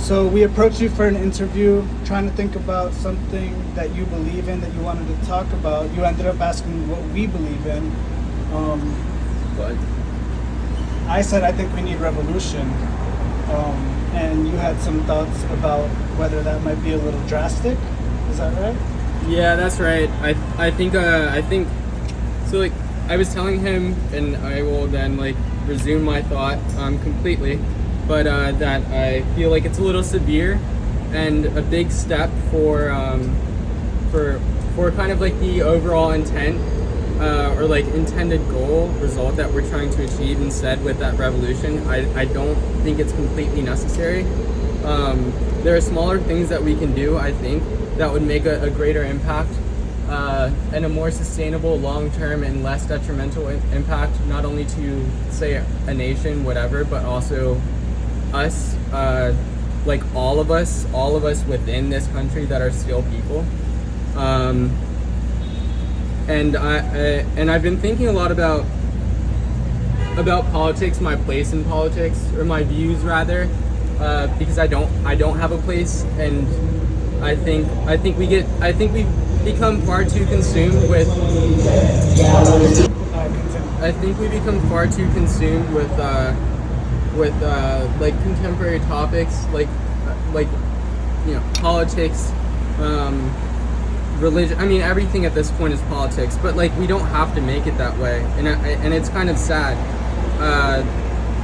So we approached you for an interview, trying to think about something that you believe in that you wanted to talk about. You ended up asking what we believe in. But I said I think we need revolution, and you had some thoughts about whether that might be a little drastic. Is that right? yeah, that's right. I think so. Like I was telling him, and I will then like resume my thought completely, but that I feel like it's a little severe and a big step for kind of like the overall intent or like intended goal result that we're trying to achieve instead with that revolution. I don't think it's completely necessary. There are smaller things that we can do, I think, that would make a greater impact and a more sustainable, long-term, and less detrimental impact, not only to, say, a nation, whatever, but also us, like all of us within this country that are still people. And I've been thinking a lot about politics, my place in politics, or my views rather, because I don't have a place, and I think we become far too consumed with. I think we become far too consumed with like contemporary topics, like politics, religion. I mean, everything at this point is politics, but like we don't have to make it that way, and it's kind of sad.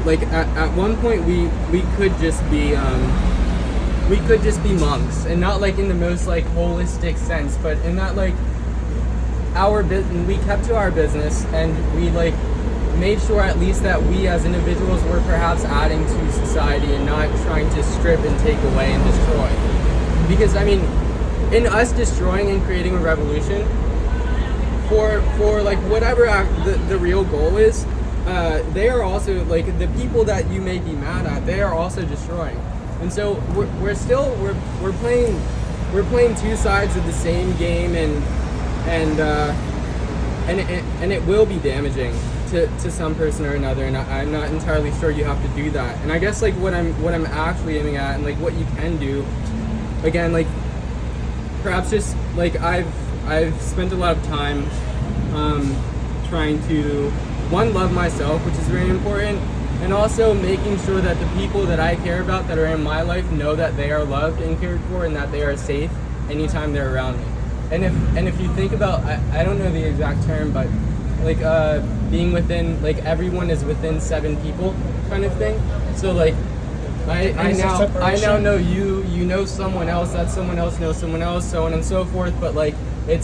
Like at one point we could just be monks, and not like in the most like holistic sense, but in that like we kept to our business, and we like made sure at least that we as individuals were perhaps adding to society and not trying to strip and take away and destroy. Because I mean, in us destroying and creating a revolution for like whatever the real goal is, they are also like the people that you may be mad at, they are also destroying. And so we're playing two sides of the same game, and it will be damaging to some person or another, and I'm not entirely sure you have to do that. And I guess like what I'm actually aiming at, and like what you can do, again, like perhaps just like I've spent a lot of time trying to love myself, which is very important, and also making sure that the people that I care about that are in my life know that they are loved and cared for, and that they are safe anytime they're around me. And if you think about, I don't know the exact term, but like being within, like everyone is within 7 people kind of thing. So like I now know you know someone else, that someone else knows someone else, so on and so forth, but like it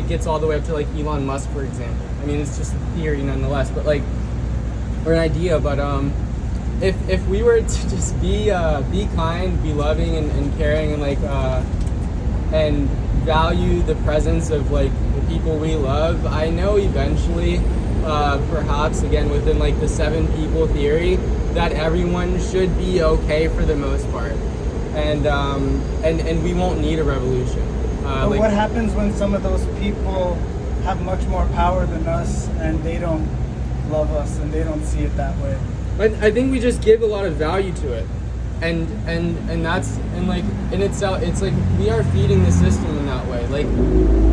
gets all the way up to like Elon Musk, for example. I mean, it's just a theory nonetheless, but like, or an idea, but if we were to just be kind, be loving and caring, and like and value the presence of like the people we love, I know eventually, perhaps again within like the 7 people theory, that everyone should be okay for the most part, and we won't need a revolution. But like, what happens when some of those people have much more power than us, and they don't love us, and they don't see it that way? I think we just give a lot of value to it, and that's, and like in itself, it's like we are feeding the system in that way. Like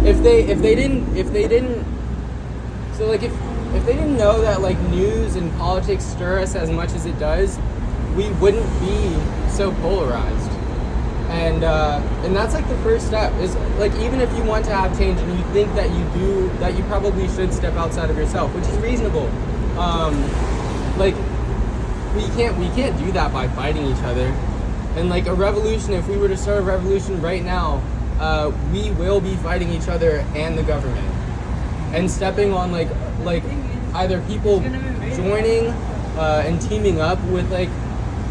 if they didn't so like if they didn't know that like news and politics stir us as much as it does, we wouldn't be so polarized. And that's like the first step, is like, even if you want to have change and you think that you probably should step outside of yourself, which is reasonable. Like we can't do that by fighting each other. And like a revolution, if we were to start a revolution right now, we will be fighting each other and the government, and stepping on like either people joining and teaming up with like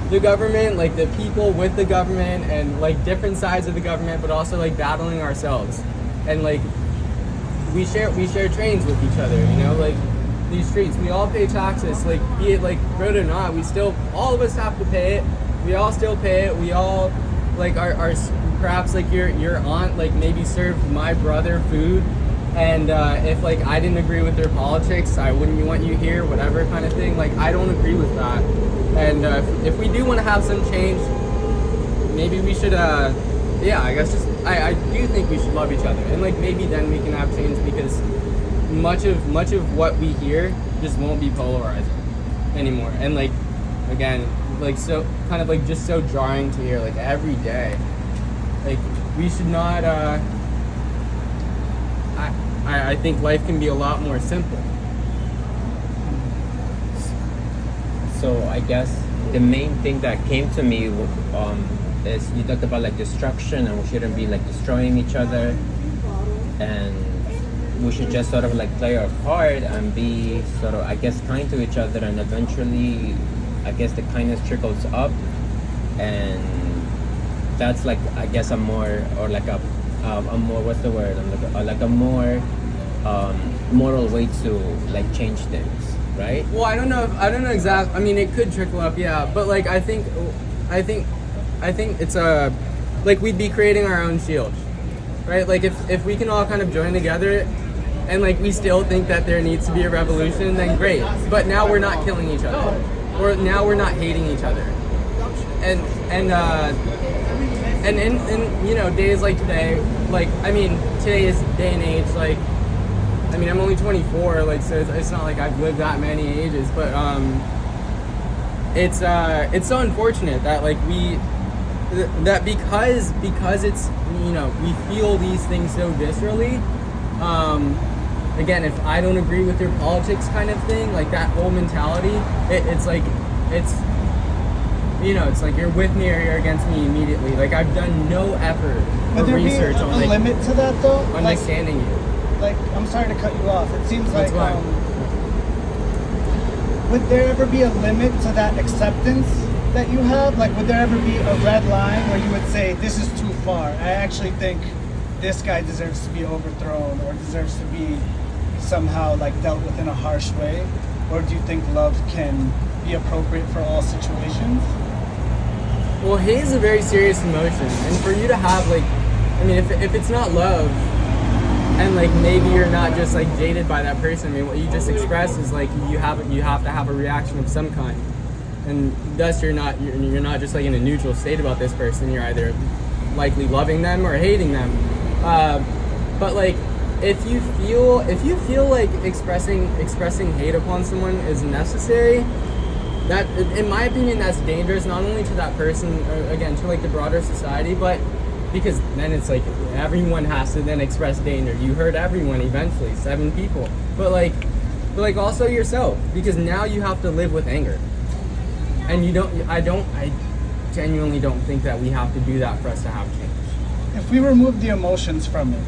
the government, like the people with the government, and like different sides of the government, but also like battling ourselves. And like we share trains with each other, you know, like these streets, we all pay taxes, like be it like road or not, we still, all of us have to pay it. We all still pay it. We all like are perhaps like your aunt like maybe served my brother food, and if like I didn't agree with their politics, I wouldn't want you here, whatever kind of thing. Like I don't agree with that. And if we do want to have some change, maybe we should yeah, I guess just I do think we should love each other, and like maybe then we can have change, because much of what we hear just won't be polarizing anymore, and like again, like so kind of like just so jarring to hear like every day. Like we should not I think life can be a lot more simple. So I guess the main thing that came to me is you talked about like destruction, and we shouldn't be like destroying each other, and we should just sort of like play our part and be sort of, I guess, kind to each other, and eventually I guess the kindness trickles up, and that's like, I guess, a more, or like a more, what's the word, like a more moral way to like change things, right? Well, I don't know exactly. I mean, it could trickle up, yeah. But like, I think it's like we'd be creating our own shield, right? Like if we can all kind of join together, and like we still think that there needs to be a revolution, then great. But now we're not killing each other, or now we're not hating each other, and in you know, days like today, like I mean today's day and age, like I mean I'm only 24, like so it's not like I've lived that many ages, but it's so unfortunate that like that because it's, you know, we feel these things so viscerally. Again, if I don't agree with your politics kind of thing, like that whole mentality, it's like it's, you know, it's like you're with me or you're against me immediately. Like I've done no effort or Would there research be a on like limit to that though? understanding you. Like, I'm sorry to cut you off. It seems That's like, fine. would there ever be a limit to that acceptance that you have? Like, would there ever be a red line where you would say, this is too far? I actually think this guy deserves to be overthrown, or deserves to be somehow like dealt with in a harsh way? Or do you think love can be appropriate for all situations? Well, hate is a very serious emotion, and for you to have like, I mean, if it's not love, and like maybe you're not just like jaded by that person, I mean, what you just expressed is like you have to have a reaction of some kind, and thus you're not just like in a neutral state about this person. You're either likely loving them or hating them. But like, if you feel like expressing hate upon someone is necessary, that, in my opinion, that's dangerous, not only to that person, or again, to like the broader society, but because then it's like everyone has to then express danger. You hurt everyone eventually, 7 people. But like also yourself, because now you have to live with anger. And I genuinely don't think that we have to do that for us to have change. If we remove the emotions from it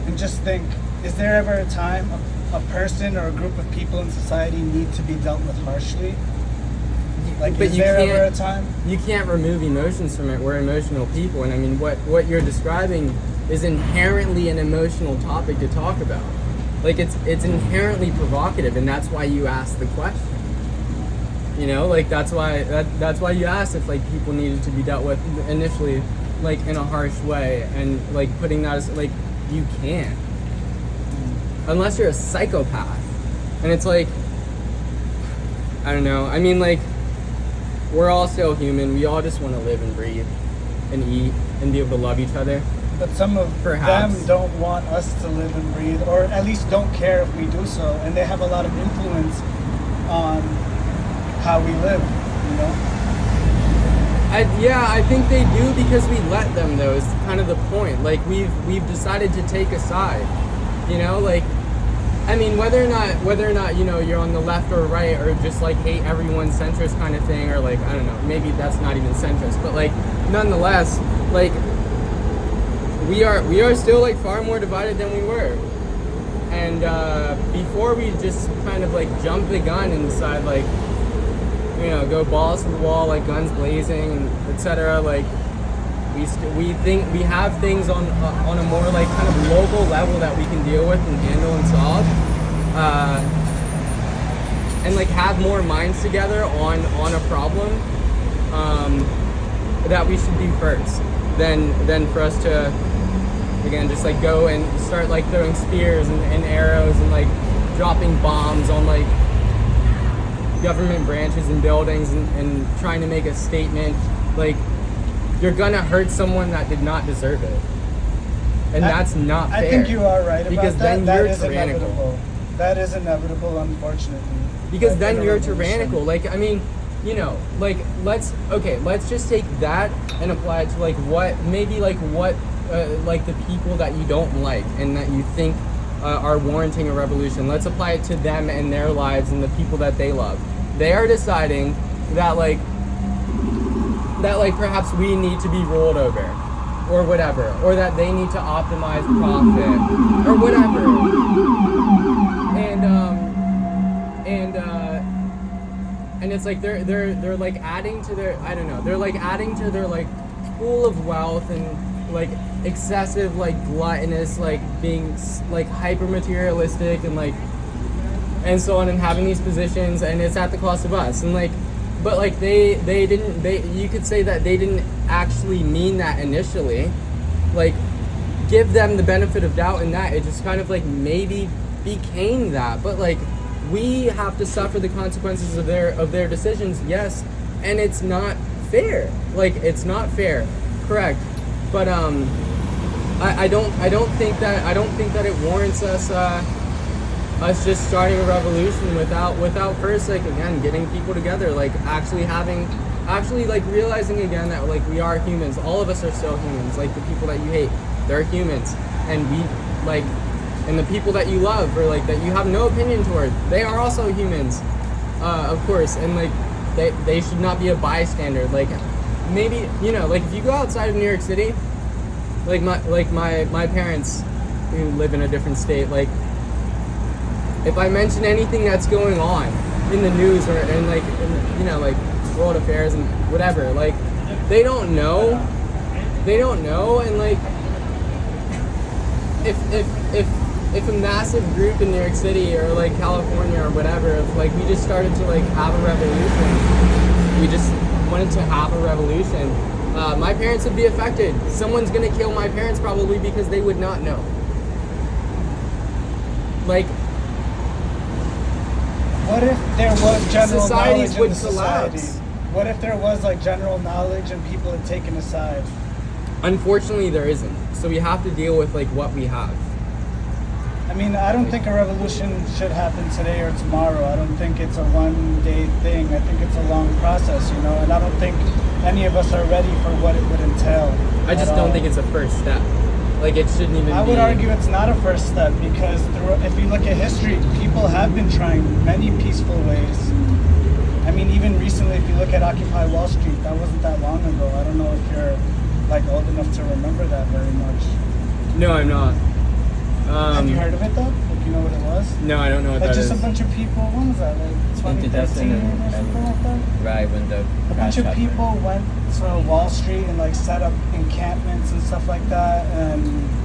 and just think, is there ever a time a person or a group of people in society need to be dealt with harshly? Like, But is you there can't- ever a time? You can't remove emotions from it. We're emotional people, and I mean, what you're describing is inherently an emotional topic to talk about. Like it's inherently provocative, and that's why you ask the question. You know, like that's why you asked if like people needed to be dealt with initially, like in a harsh way, and like putting that as like you can't, unless you're a psychopath, and it's like, I don't know. I mean, like, we're all still human. We all just want to live and breathe and eat and be able to love each other. But some of Perhaps. them don't want us to live and breathe, or at least don't care if we do so, and they have a lot of influence on how we live, you know? I think they do, because we let them, though, is kind of the point. Like, we've decided to take a side, you know? Like, I mean, whether or not, you know, you're on the left or right, or just like hate everyone centrist kind of thing, or like, I don't know, maybe that's not even centrist, but like, nonetheless, like, we are still like far more divided than we were. And before we just kind of like jump the gun and decide, like, you know, go balls to the wall, like guns blazing, and etc. Like, we think we have things on a more like kind of local level that we can deal with and handle and solve, and like have more minds together on a problem that we should do first, than for us to, again, just like go and start like throwing spears and arrows and like dropping bombs on like government branches and buildings and trying to make a statement. Like, you're gonna hurt someone that did not deserve it, and that's not fair. I think you are right about because that. then That you're is tyrannical. inevitable. That is inevitable, unfortunately. Because Like, then in a you're revolution. tyrannical. Like, I mean, you know, like let's just take that and apply it to like what like the people that you don't like and that you think are warranting a revolution. Let's apply it to them and their lives and the people that they love. They are deciding that like perhaps we need to be rolled over or whatever, or that they need to optimize profit or whatever. And it's like they're like adding to their, I don't know, they're like adding to their like pool of wealth and like excessive like gluttonous, like being like hyper materialistic and like and so on, and having these positions, and it's at the cost of us. And like, but like they you could say that they didn't actually mean that initially. Like, give them the benefit of doubt in that it just kind of like maybe became that. But like, we have to suffer the consequences of their decisions, yes, and it's not fair. Like, it's not fair, correct? But I don't think that it warrants us just starting a revolution without first, like, again, getting people together, like actually like realizing again that like we are humans. All of us are still humans. Like, the people that you hate, they're humans, and we like. And the people that you love or like that you have no opinion toward, they are also humans, of course. And like they should not be a bystander. Like, maybe, you know, like if you go outside of New York City, like my parents who live in a different state, like if I mention anything that's going on in the news or in like in, you know, like world affairs and whatever, like they don't know, and like if a massive group in New York City or like California or whatever, if like we just started to like have a revolution, we just wanted to have a revolution, my parents would be affected. Someone's gonna kill my parents probably because they would not know. Like, what if there was general societies knowledge would in the society? collapse. What if there was like general knowledge and people had taken a side? Unfortunately, there isn't. So we have to deal with like what we have. I mean, I don't think a revolution should happen today or tomorrow. I don't think it's a one-day thing. I think it's a long process, you know, and I don't think any of us are ready for what it would entail. I just don't think it's a first step. Like, it shouldn't even be. I would argue it's not a first step because if you look at history, people have been trying many peaceful ways. I mean, even recently, if you look at Occupy Wall Street, that wasn't that long ago. I don't know if you're like old enough to remember that very much. No, I'm not. Have you heard of it though? Like, you know what it was? No, I don't know what Like that just is. a bunch of people. When was that? Like 2013 or something like that. Right when the A crash bunch of happened. people went to Wall Street and like set up encampments and stuff like that, and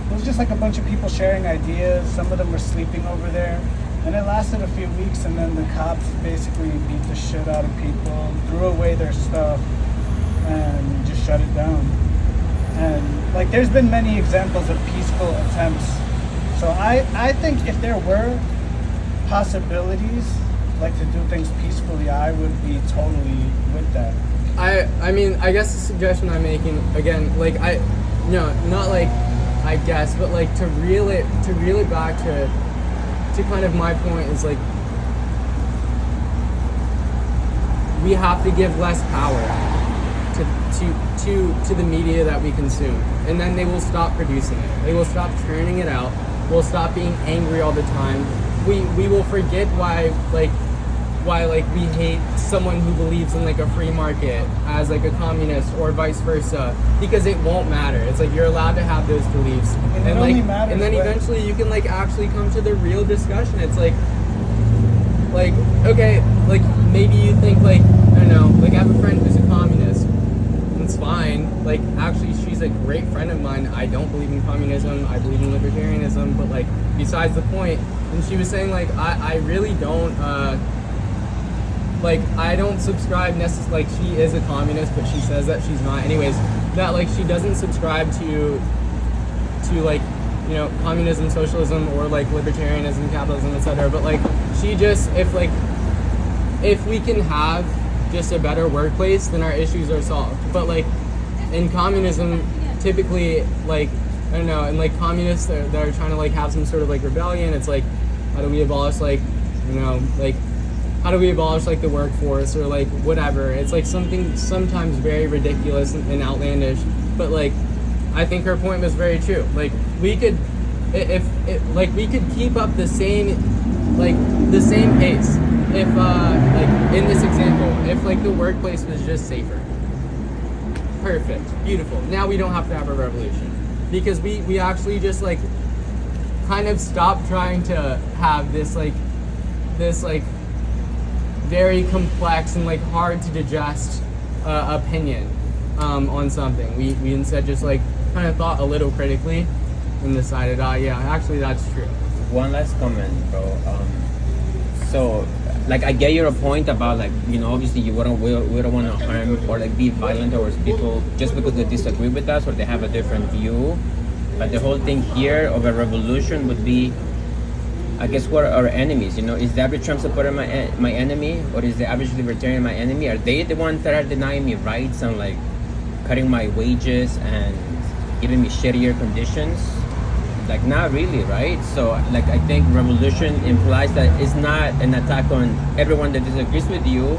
it was just like a bunch of people sharing ideas. Some of them were sleeping over there, and it lasted a few weeks, and then the cops basically beat the shit out of people, threw away their stuff, and just shut it down. And like, there's been many examples of peaceful attempts. So I think if there were possibilities like to do things peacefully, I would be totally with that. I mean, I guess the suggestion I'm making, again, like not like I guess, but like to reel it back to kind of my point is like, we have to give less power to the media that we consume, and then they will stop producing it. They will stop churning it out. We'll stop being angry all the time. We will forget why we hate someone who believes in like a free market as like a communist or vice versa, because it won't matter. It's like you're allowed to have those beliefs, And it only matters and then when- eventually you can like actually come to the real discussion. It's like okay, like maybe you think like, I don't know, like I have a friend who's a communist. It's fine. Like, actually, she's a great friend of mine. I don't believe in communism. I believe in libertarianism. But like, besides the point, and she was saying like, I really don't like, I don't subscribe necessarily. Like, she is a communist, but she says that she's not. Anyways, that like she doesn't subscribe to like, you know, communism, socialism, or like libertarianism, capitalism, etc. But like, she just, if we can have just a better workplace, then our issues are solved. But like, in communism, typically, like, I don't know, and like communists that are trying to like have some sort of like rebellion, it's like, how do we abolish like, you know, like, how do we abolish like the workforce or like whatever? It's like something sometimes very ridiculous and outlandish, but like, I think her point was very true. Like, we could, if like we could keep up the same pace if like in this example, if like the workplace was just safer. Perfect, beautiful. Now we don't have to have a revolution because we actually just like kind of stopped trying to have this very complex and like hard to digest opinion on something. We instead just like kind of thought a little critically and decided, yeah, actually that's true. One last comment, bro. So, like, I get your point about, like, you know, obviously we don't want to harm or like be violent towards people just because they disagree with us or they have a different view. But the whole thing here of a revolution would be, I guess, what are our enemies? You know, is the average Trump supporter my enemy, or is the average libertarian my enemy? Are they the ones that are denying me rights and like cutting my wages and giving me shittier conditions? Like, not really, right? So like, I think revolution implies that it's not an attack on everyone that disagrees with you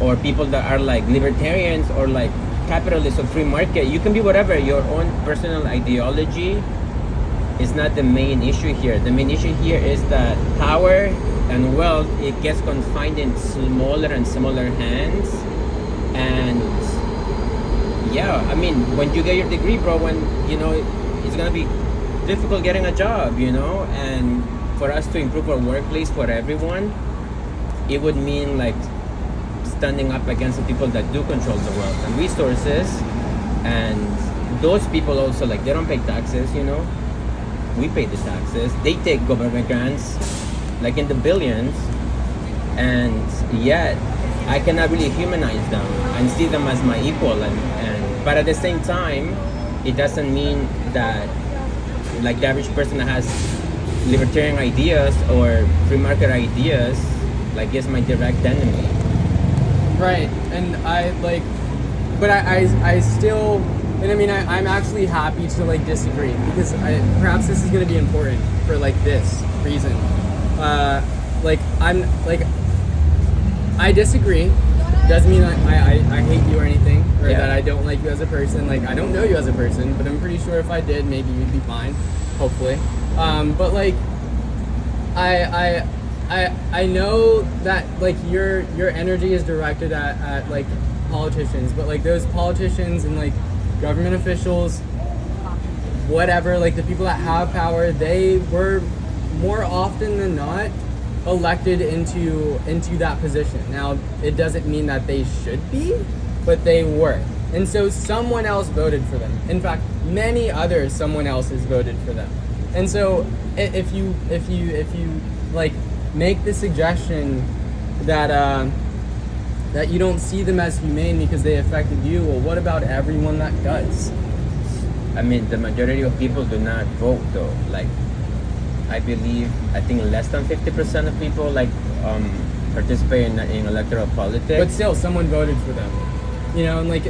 or people that are like libertarians or like capitalists or free market. You can be whatever. Your own personal ideology is not the main issue here. The main issue here is that power and wealth, it gets confined in smaller and smaller hands. And yeah, I mean, when you get your degree, bro, when, you know, it's gonna be difficult getting a job, you know, and for us to improve our workplace for everyone, it would mean like standing up against the people that do control the wealth and resources. And those people also, like, they don't pay taxes, you know, we pay the taxes. They take government grants like in the billions, and yet I cannot really humanize them and see them as my equal. And but at the same time, it doesn't mean that like the average person that has libertarian ideas or free market ideas like is my direct enemy. Right, and I like, but I still, and I mean, I'm actually happy to like disagree because perhaps this is going to be important for like this reason. Like, I'm like, I disagree. Doesn't mean I hate you or anything, or that I don't like you as a person. Like, I don't know you as a person, but I'm pretty sure if I did, maybe you'd be fine, hopefully. But like, I know that like your energy is directed at like politicians, but like those politicians and like government officials, whatever, like the people that have power, they were more often than not elected into that position. Now, it doesn't mean that they should be, but they were. And so someone else voted for them. In fact, many other someone else's voted for them. And so if you like make the suggestion that that you don't see them as humane because they affected you, well, what about everyone that does? I mean, the majority of people do not vote though. Like, I think less than 50% of people like participate in electoral politics. But still, someone voted for them, you know, and like,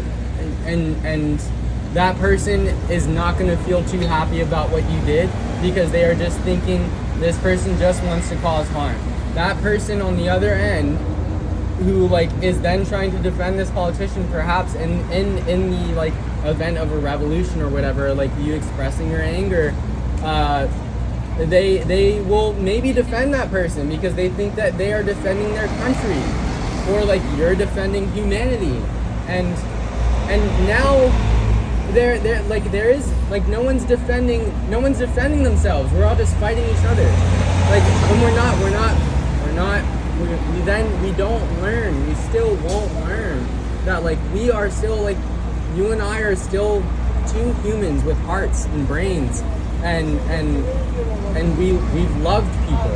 and that person is not going to feel too happy about what you did because they are just thinking this person just wants to cause harm. That person on the other end, who like is then trying to defend this politician, perhaps in the like event of a revolution or whatever, like you expressing your anger, they will maybe defend that person because they think that they are defending their country, or like you're defending humanity, and now they're like there is like no one's defending themselves. We're all just fighting each other. Like when we don't learn. We still won't learn that like we are still like you and I are still two humans with hearts and brains. And we've loved people,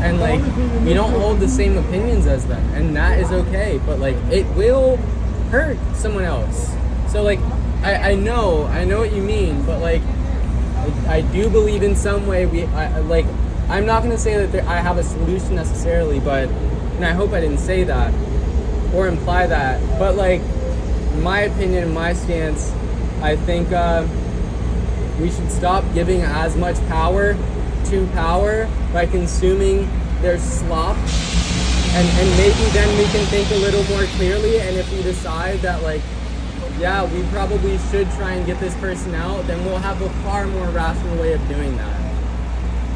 and like we don't hold the same opinions as them, and that is okay, but like it will hurt someone else. So like I know what you mean, but like I do believe in some way I'm not gonna say that I have a solution necessarily, but and I hope I didn't say that or imply that, but like my opinion, my stance, I think we should stop giving as much power to power by consuming their slop, and maybe then we can think a little more clearly. And if we decide that, like, yeah, we probably should try and get this person out, then we'll have a far more rational way of doing that.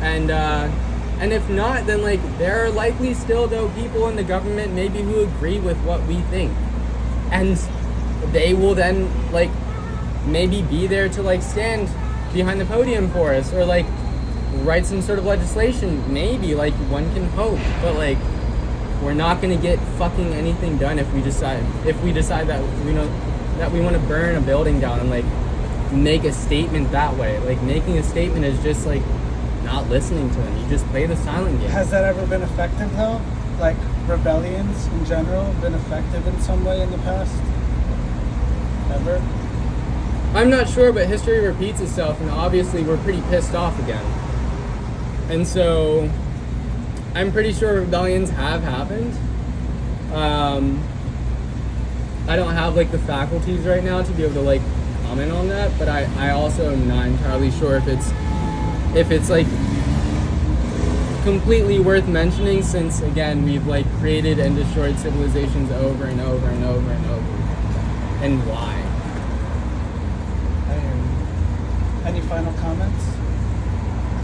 And if not, then like there are likely still though people in the government maybe who agree with what we think, and they will then like maybe be there to like stand behind the podium for us, or like write some sort of legislation. Maybe, like, one can hope, but like we're not gonna get fucking anything done if we decide that we want to burn a building down and like make a statement that way. Like making a statement is just like not listening to them. You just play the silent game. Has that ever been effective though? Like rebellions in general been effective in some way in the past? Ever? I'm not sure, but history repeats itself, and obviously we're pretty pissed off again. And so I'm pretty sure rebellions have happened. I don't have like the faculties right now to be able to like comment on that, but I also am not entirely sure if it's like completely worth mentioning, since again we've like created and destroyed civilizations over and over and over and over again. And why? Any final comments?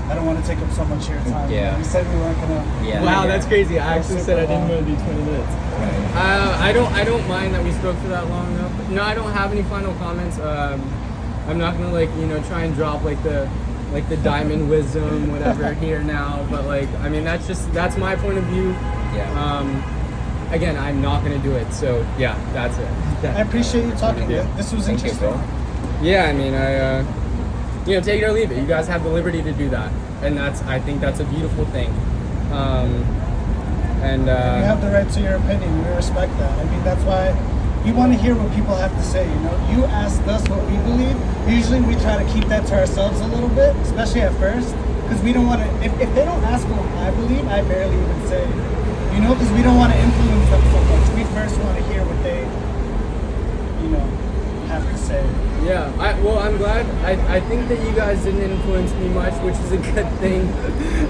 I don't want to take up so much of your time. Yeah. We said we weren't gonna. Yeah. Wow, that's crazy. I Go actually super said I didn't long. want to do 20 minutes. Right. I don't mind that we spoke for that long enough. No, I don't have any final comments. I'm not gonna like try and drop like the diamond wisdom whatever here now. But like I mean that's my point of view. Yeah. Again, I'm not gonna do it. So yeah, that's it. I appreciate you talking. Yeah. This was Thank you, interesting. bro. Yeah, I mean take it or leave it. You guys have the liberty to do that, and I think that's a beautiful thing. You have the right to your opinion. We respect that. I mean, that's why we want to hear what people have to say. You asked us what we believe. Usually, we try to keep that to ourselves a little bit, especially at first, because we don't want to. If they don't ask what I believe, I barely even say. Because we don't want to influence them so much. We first want to hear what they, have to say. Yeah, I'm glad. I think that you guys didn't influence me much, which is a good thing.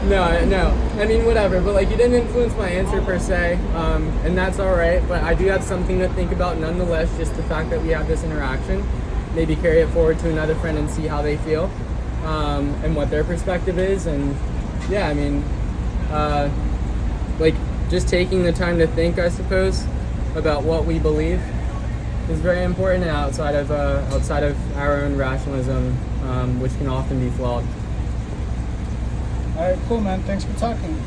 No. I mean, whatever. But like, you didn't influence my answer per se, and that's all right. But I do have something to think about nonetheless. Just the fact that we have this interaction, maybe carry it forward to another friend and see how they feel, and what their perspective is. And yeah, I mean, like just taking the time to think, I suppose, about what we believe is very important, and outside of our own rationalism, which can often be flawed. All right, cool, man. Thanks for talking.